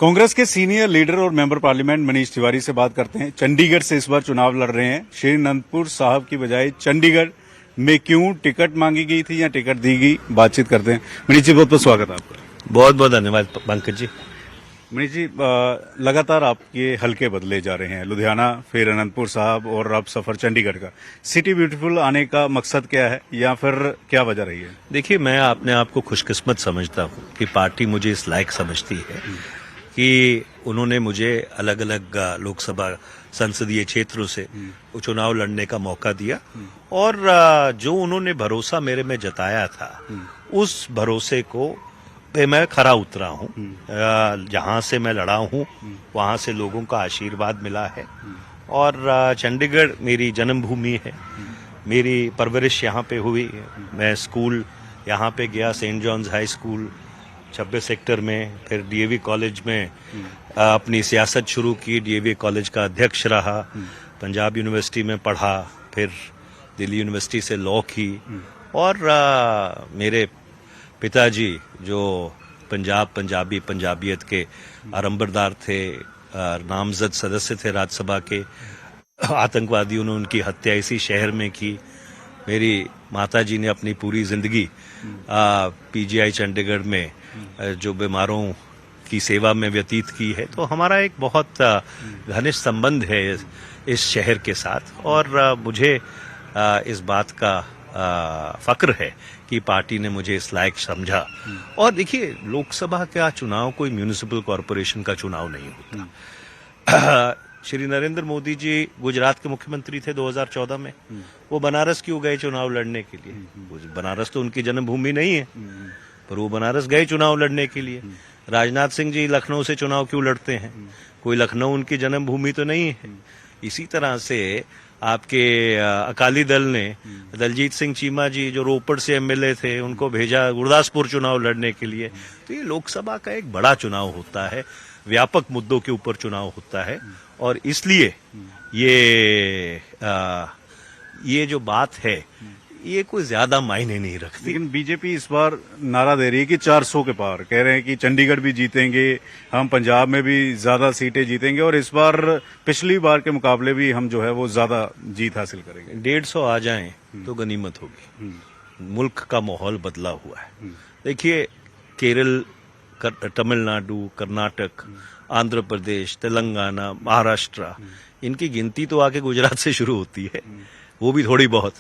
कांग्रेस के senior leader और member parliament Manish Tiwari से बात करते हैं। चंडीगढ़ से इस बार चुनाव लड़ रहे हैं। श्री अनंतपुर साहब की बजाय चंडीगढ़ में क्यों टिकट मांगी गई थी या टिकट दी गई, बातचीत करते हैं। मनीष जी, बहुत बहुत स्वागत है आपका। बहुत बहुत धन्यवाद पंकज जी। मनीष जी, लगातार आपके हलके बदले जा रहे हैं। लुधियाना, फिर अनंतपुर साहब और अब सफर चंडीगढ़ का। सिटी ब्यूटीफुल आने का मकसद क्या है या फिर क्या वजह रही है? देखिए, मैं अपने आप को खुशकिस्मत समझता हूँ कि पार्टी मुझे इस लायक समझती है कि उन्होंने मुझे अलग अलग लोकसभा संसदीय क्षेत्रों से चुनाव लड़ने का मौका दिया और जो उन्होंने भरोसा मेरे में जताया था उस भरोसे को पे मैं खरा उतरा हूँ। जहाँ से मैं लड़ा हूँ वहाँ से लोगों का आशीर्वाद मिला है और चंडीगढ़ मेरी जन्मभूमि है। मेरी परवरिश यहाँ पे हुई। मैं स्कूल यहाँ पे गया, St John's high school 26 sector में, फिर डीएवी कॉलेज में अपनी सियासत शुरू की। डीएवी कॉलेज का अध्यक्ष रहा, पंजाब यूनिवर्सिटी में पढ़ा, फिर दिल्ली यूनिवर्सिटी से लॉ की और मेरे पिताजी जो पंजाबियत के आरंभदार थे, नामजद सदस्य थे राज्यसभा के, आतंकवादियों ने उनकी हत्या इसी शहर में की। मेरी माताजी ने अपनी पूरी जिंदगी पीजीआई चंडीगढ़ में जो बीमारों की सेवा में व्यतीत की है। तो हमारा एक बहुत घनिष्ठ संबंध है इस शहर के साथ और मुझे इस बात का फक्र है कि पार्टी ने मुझे इस लायक समझा। और देखिए, लोकसभा का चुनाव कोई म्यूनिसिपल कॉरपोरेशन का चुनाव नहीं होता। श्री नरेंद्र मोदी जी गुजरात के मुख्यमंत्री थे 2014 में। वो बनारस क्यों गए चुनाव लड़ने के लिए? बनारस तो उनकी जन्मभूमि नहीं है, पर वो बनारस गए चुनाव लड़ने के लिए। राजनाथ सिंह जी लखनऊ से चुनाव क्यों लड़ते हैं? कोई लखनऊ उनकी जन्मभूमि तो नहीं है। इसी तरह से आपके अकाली दल ने दलजीत सिंह चीमा जी जो रोपड़ से एमएलए थे उनको भेजा गुरदासपुर चुनाव लड़ने के लिए। तो ये लोकसभा का एक बड़ा चुनाव होता है, व्यापक मुद्दों के ऊपर चुनाव होता है और इसलिए ये जो बात है ये कोई ज्यादा मायने नहीं रखती। लेकिन बीजेपी इस बार नारा दे रही है कि 400 के पार, कह रहे हैं कि चंडीगढ़ भी जीतेंगे, हम पंजाब में भी ज्यादा सीटें जीतेंगे और इस बार पिछली बार के मुकाबले भी हम जो है वो ज्यादा जीत हासिल करेंगे। 150 आ जाएं तो गनीमत होगी। मुल्क का माहौल बदला हुआ है। देखिए, केरल, तमिलनाडु, कर्नाटक, आंध्र प्रदेश, तेलंगाना, महाराष्ट्र, इनकी गिनती तो आके गुजरात से शुरू होती है, वो भी थोड़ी बहुत।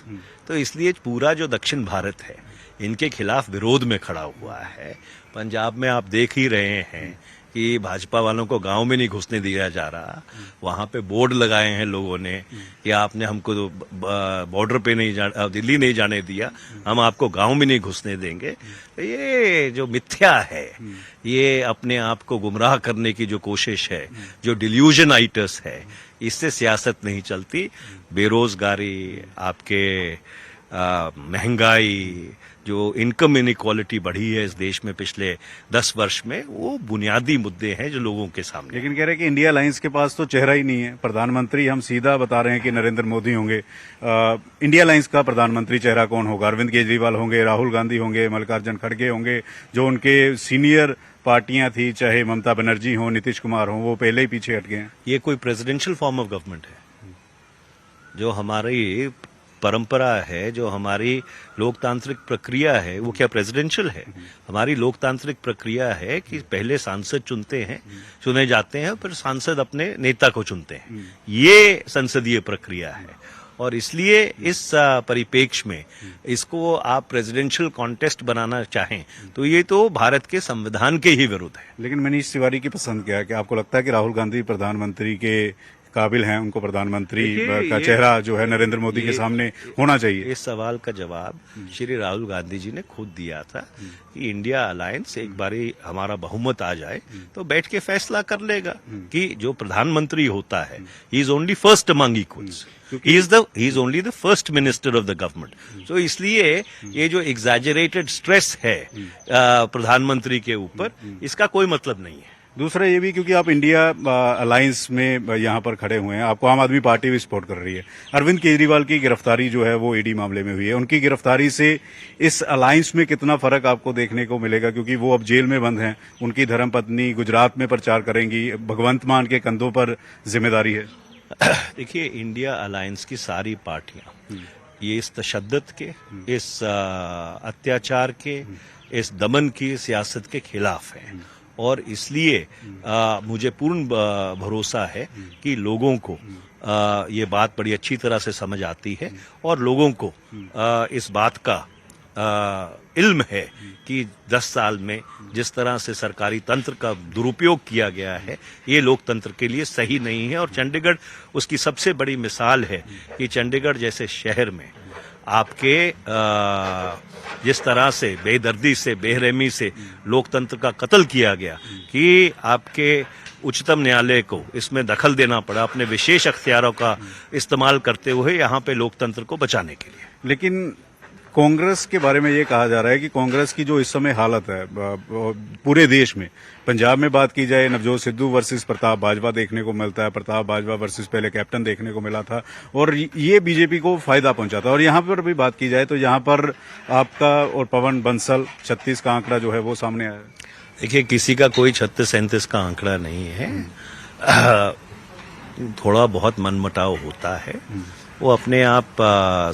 तो इसलिए पूरा जो दक्षिण भारत है इनके खिलाफ विरोध में खड़ा हुआ है। पंजाब में आप देख ही रहे हैं कि भाजपा वालों को गांव में नहीं घुसने दिया जा रहा। वहां पे बोर्ड लगाए हैं लोगों ने कि आपने हमको तो बॉर्डर पे नहीं दिल्ली नहीं जाने दिया, हम आपको गांव में नहीं घुसने देंगे। ये जो मिथ्या है, ये अपने आप को गुमराह करने की जो कोशिश है, जो डिल्यूजनाइटस है, इससे सियासत नहीं चलती। बेरोजगारी, आपके महंगाई, जो इनकम इनइक्वालिटी बढ़ी है इस देश में पिछले 10 वर्ष में, वो बुनियादी मुद्दे हैं जो लोगों के सामने। लेकिन कह रहे हैं कि इंडिया अलायंस के पास तो चेहरा ही नहीं है। प्रधानमंत्री हम सीधा बता रहे हैं कि नरेंद्र मोदी होंगे। इंडिया अलायंस का प्रधानमंत्री चेहरा कौन होगा? अरविंद केजरीवाल होंगे, राहुल गांधी होंगे, मल्लिकार्जुन खड़गे होंगे, जो उनके सीनियर पार्टियां थी, चाहे ममता बनर्जी हो, नीतीश कुमार हो, वो पहले ही पीछे हट गए हैं। ये कोई प्रेसिडेंशियल फॉर्म ऑफ गवर्नमेंट है? जो हमारी परंपरा है, जो हमारी लोकतांत्रिक प्रक्रिया है, वो क्या प्रेसिडेंशियल है? हमारी लोकतांत्रिक प्रक्रिया है कि पहले सांसद चुने जाते हैं, फिर सांसद अपने नेता को चुनते हैं। ये संसदीय प्रक्रिया है और इसलिए इस परिप्रेक्ष्य में इसको आप प्रेसिडेंशियल कॉन्टेस्ट बनाना चाहें तो ये तो भारत के संविधान के ही विरुद्ध है। लेकिन मनीष तिवारी की पसंद क्या है? कि आपको लगता है कि राहुल गांधी प्रधानमंत्री के काबिल हैं, उनको प्रधानमंत्री का चेहरा जो है नरेंद्र मोदी के सामने होना चाहिए? इस सवाल का जवाब श्री राहुल गांधी जी ने खुद दिया था कि इंडिया अलायंस एक बारी हमारा बहुमत आ जाए तो बैठ के फैसला कर लेगा कि जो प्रधानमंत्री होता है, he is only first among equals, he is only the first minister of the government. तो इसलिए ये जो एग्जैजरेटेड स्ट्रेस है प्रधानमंत्री के ऊपर, इसका कोई मतलब नहीं है। दूसरा ये भी क्योंकि आप इंडिया अलायंस में यहाँ पर खड़े हुए हैं, आपको आम आदमी पार्टी भी सपोर्ट कर रही है। अरविंद केजरीवाल की गिरफ्तारी जो है वो ईडी मामले में हुई है, उनकी गिरफ्तारी से इस अलायंस में कितना फर्क आपको देखने को मिलेगा, क्योंकि वो अब जेल में बंद हैं, उनकी धर्मपत्नी गुजरात में प्रचार करेंगी, भगवंत मान के कंधों पर जिम्मेदारी है। देखिए, इंडिया अलायंस की सारी पार्टियां ये इस तशद्दुद के, इस अत्याचार के, इस दमन की सियासत के खिलाफ है और इसलिए मुझे पूर्ण भरोसा है कि लोगों को ये बात बड़ी अच्छी तरह से समझ आती है और लोगों को इस बात का इल्म है कि 10 साल में जिस तरह से सरकारी तंत्र का दुरुपयोग किया गया है ये लोकतंत्र के लिए सही नहीं है। और चंडीगढ़ उसकी सबसे बड़ी मिसाल है कि चंडीगढ़ जैसे शहर में आपके जिस तरह से बेदर्दी से, बेरहमी से लोकतंत्र का कत्ल किया गया कि आपके उच्चतम न्यायालय को इसमें दखल देना पड़ा अपने विशेष अख्तियारों का इस्तेमाल करते हुए यहाँ पे लोकतंत्र को बचाने के लिए। लेकिन कांग्रेस के बारे में ये कहा जा रहा है कि कांग्रेस की जो इस समय हालत है पूरे देश में, पंजाब में बात की जाए नवजोत सिद्धू वर्सेस प्रताप बाजवा देखने को मिलता है, प्रताप बाजवा वर्सेस पहले कैप्टन देखने को मिला था और ये बीजेपी को फायदा पहुंचाता है। और यहाँ पर भी बात की जाए तो यहाँ पर आपका और पवन बंसल 36 का आंकड़ा जो है वो सामने आया है। देखिए, किसी का कोई 36-37 का आंकड़ा नहीं है। थोड़ा बहुत मनमुटाव होता है, वो अपने आप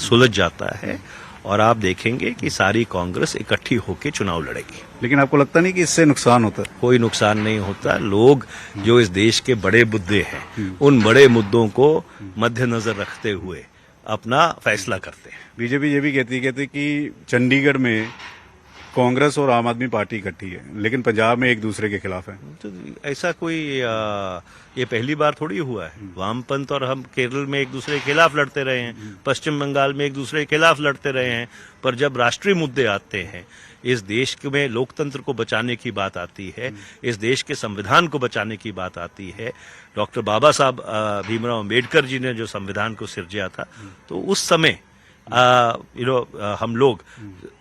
सुलझ जाता है और आप देखेंगे कि सारी कांग्रेस इकट्ठी होकर चुनाव लड़ेगी। लेकिन आपको लगता नहीं कि इससे नुकसान होता है? कोई नुकसान नहीं होता। लोग जो इस देश के बड़े मुद्दे हैं उन बड़े मुद्दों को मद्देनजर रखते हुए अपना फैसला करते हैं। बीजेपी ये भी कहती है कि चंडीगढ़ में कांग्रेस और आम आदमी पार्टी इकट्ठी है लेकिन पंजाब में एक दूसरे के खिलाफ है। तो ऐसा कोई ये पहली बार थोड़ी हुआ है। वामपंथ और हम केरल में एक दूसरे के खिलाफ लड़ते रहे हैं, पश्चिम बंगाल में एक दूसरे के खिलाफ लड़ते रहे हैं, पर जब राष्ट्रीय मुद्दे आते हैं, इस देश में लोकतंत्र को बचाने की बात आती है, इस देश के संविधान को बचाने की बात आती है, डॉक्टर बाबा साहब भीमराव अम्बेडकर जी ने जो संविधान को सिरजा था, तो उस समय हम लोग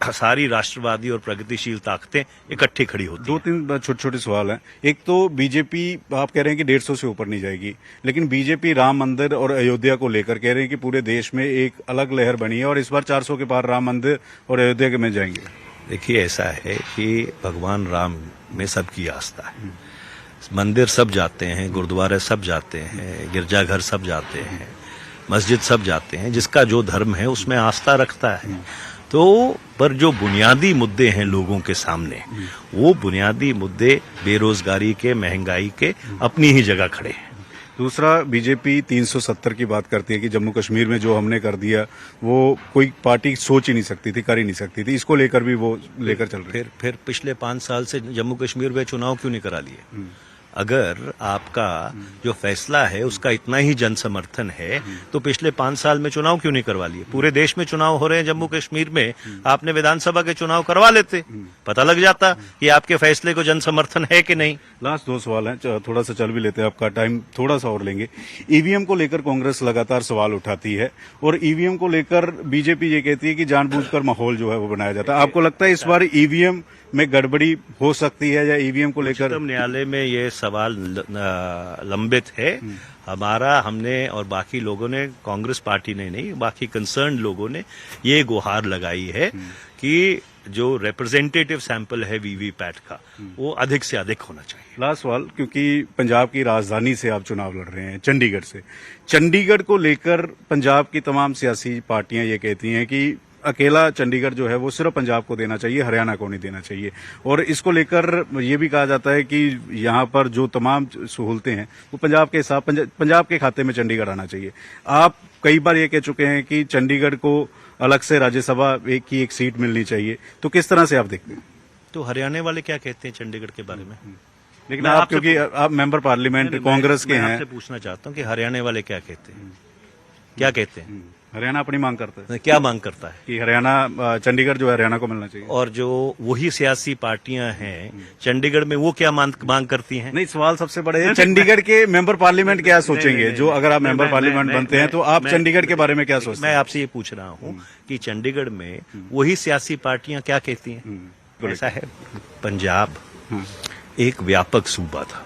सारी राष्ट्रवादी और प्रगतिशील ताकतें इकट्ठी खड़ी होती हैं। 2-3 छोटे छोटे सवाल हैं। एक तो बीजेपी आप कह रहे हैं कि 150 से ऊपर नहीं जाएगी, लेकिन बीजेपी राम मंदिर और अयोध्या को लेकर कह रहे हैं कि पूरे देश में एक अलग लहर बनी है और इस बार 400 के पार राम मंदिर और अयोध्या के में जाएंगे। देखिए, ऐसा है कि भगवान राम में सबकी आस्था है, मंदिर सब जाते हैं, गुरुद्वारे सब जाते हैं, गिरजाघर सब जाते हैं, मस्जिद सब जाते हैं, जिसका जो धर्म है उसमें आस्था रखता है। तो पर जो बुनियादी मुद्दे हैं लोगों के सामने, वो बुनियादी मुद्दे बेरोजगारी के, महंगाई के अपनी ही जगह खड़े हैं। दूसरा, बीजेपी 370 की बात करती है कि जम्मू कश्मीर में जो हमने कर दिया वो कोई पार्टी सोच ही नहीं सकती थी, कर ही नहीं सकती थी। इसको लेकर भी वो लेकर चल रही है। फिर पिछले 5 साल से जम्मू कश्मीर में चुनाव क्यों नहीं करा लिए? अगर आपका जो फैसला है उसका इतना ही जन समर्थन है तो पिछले 5 साल में चुनाव क्यों नहीं करवा लिए? पूरे देश में चुनाव हो रहे हैं, जम्मू कश्मीर में आपने विधानसभा के चुनाव करवा लेते, पता लग जाता कि आपके फैसले को जन समर्थन है कि नहीं। लास्ट 2 सवाल हैं, थोड़ा सा चल भी लेते हैं, आपका टाइम थोड़ा सा और लेंगे। ईवीएम को लेकर कांग्रेस लगातार सवाल उठाती है और ईवीएम को लेकर बीजेपी ये कहती है कि जानबूझकर माहौल जो है वो बनाया जाता है। आपको लगता है इस बार ईवीएम में गड़बड़ी हो सकती है या ईवीएम को लेकर? उच्चतम न्यायालय में ये सवाल लंबित है। हमने और बाकी लोगों ने, कांग्रेस पार्टी ने नहीं, बाकी कंसर्न लोगों ने ये गुहार लगाई है कि जो रिप्रेजेंटेटिव सैंपल है वीवीपैट का वो अधिक से अधिक होना चाहिए। लास्ट सवाल, क्योंकि पंजाब की राजधानी से आप चुनाव लड़ रहे हैं, चंडीगढ़ से, चंडीगढ़ को लेकर पंजाब की तमाम सियासी पार्टियां ये कहती हैं कि अकेला चंडीगढ़ जो है वो सिर्फ पंजाब को देना चाहिए, हरियाणा को नहीं देना चाहिए। और इसको लेकर ये भी कहा जाता है कि यहाँ पर जो तमाम सहूलतें हैं वो पंजाब के खाते में चंडीगढ़ आना चाहिए। आप कई बार ये कह चुके हैं कि चंडीगढ़ को अलग से राज्यसभा एक सीट मिलनी चाहिए, तो किस तरह से आप देखते हैं? तो हरियाणा वाले क्या कहते हैं चंडीगढ़ के बारे में? लेकिन आप, क्योंकि आप मेंबर पार्लियामेंट कांग्रेस के हैं, आपसे पूछना चाहता हूँ कि हरियाणा वाले क्या कहते हैं? क्या कहते हैं? हरियाणा अपनी मांग करता है। क्या मांग करता है? कि हरियाणा, चंडीगढ़ जो है हरियाणा को मिलना चाहिए। और जो वही सियासी पार्टियां हैं चंडीगढ़ में, वो क्या मांग करती हैं? नहीं, सवाल सबसे बड़े है चंडीगढ़ के मेंबर पार्लियामेंट क्या सोचेंगे? जो अगर आप मेंबर पार्लियामेंट बनते हैं तो आप चंडीगढ़ के बारे में क्या सोचते हैं? मैं आपसे ये पूछ रहा हूँ कि चंडीगढ़ में वही सियासी पार्टियां क्या कहती हैं? ऐसा है, पंजाब एक व्यापक सूबा था।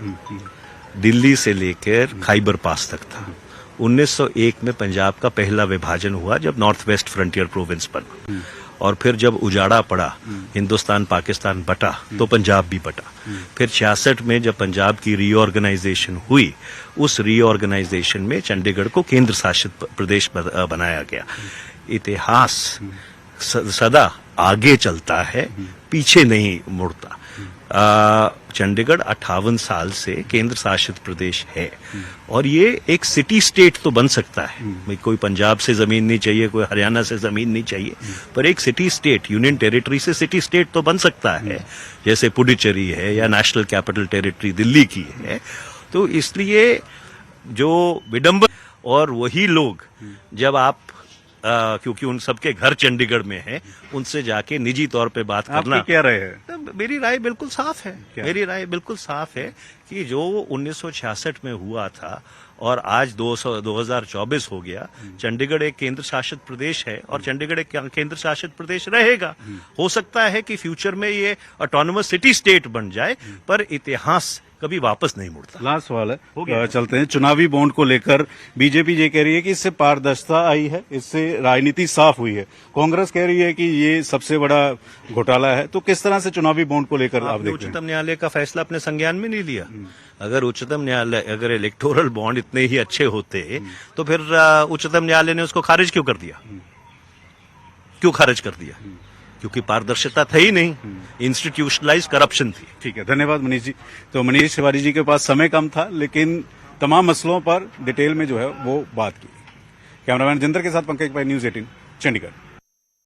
दिल्ली से लेकर खाइबर पास तक था। 1901 में पंजाब का पहला विभाजन हुआ जब नॉर्थ वेस्ट फ्रंटियर प्रोविंस बना, और फिर जब उजाड़ा पड़ा, हिंदुस्तान पाकिस्तान बटा, तो पंजाब भी बटा। फिर 66 में जब पंजाब की रीऑर्गेनाइजेशन हुई, उस रीऑर्गेनाइजेशन में चंडीगढ़ को केंद्र शासित प्रदेश बनाया गया। इतिहास सदा आगे चलता है, पीछे नहीं मुड़ता। चंडीगढ़ 58 साल से केंद्र शासित प्रदेश है, और ये एक सिटी स्टेट तो बन सकता है। भाई कोई पंजाब से जमीन नहीं चाहिए, कोई हरियाणा से जमीन नहीं चाहिए, पर एक सिटी स्टेट, यूनियन टेरिटरी से सिटी स्टेट तो बन सकता है, जैसे पुडुचेरी है या नेशनल कैपिटल टेरिटरी दिल्ली की है। तो इसलिए जो विडंबन, और वही लोग जब आप क्योंकि उन सबके घर चंडीगढ़ में है, उनसे जाके निजी तौर पे बात करना। आपकी क्या राय है? तो मेरी राय बिल्कुल साफ है। मेरी राय बिल्कुल साफ है कि जो 1966 में हुआ था और आज 2024 हो गया, चंडीगढ़ एक केंद्र शासित प्रदेश है और चंडीगढ़ एक केंद्र शासित प्रदेश रहेगा। हो सकता है कि फ्यूचर में ये ऑटोनोमस सिटी स्टेट बन जाए, पर इतिहास कभी वापस नहीं मुड़ता। लास्ट सवाल है, चलते हैं चुनावी बॉन्ड को लेकर। बीजेपी ये कह रही है कि इससे पारदर्शिता आई है, इससे राजनीति साफ हुई है। कांग्रेस कह रही है कि ये सबसे बड़ा घोटाला है। तो किस तरह से चुनावी बॉन्ड को लेकर आप देखते हैं? उच्चतम न्यायालय का फैसला अपने संज्ञान में नहीं लिया। अगर उच्चतम न्यायालय, अगर इलेक्टोरल बॉन्ड इतने ही अच्छे होते तो फिर उच्चतम न्यायालय ने उसको खारिज क्यों कर दिया? क्यों खारिज कर दिया? क्योंकि पारदर्शिता था ही नहीं, इंस्टीट्यूशनलाइज करप्शन थी। ठीक है, धन्यवाद मनीष जी। तो मनीष तिवारी जी के पास समय कम था, लेकिन तमाम मसलों पर डिटेल में जो है वो बात की। कैमरामैन जिंदर के साथ पंकज भाई, न्यूज 18 चंडीगढ़।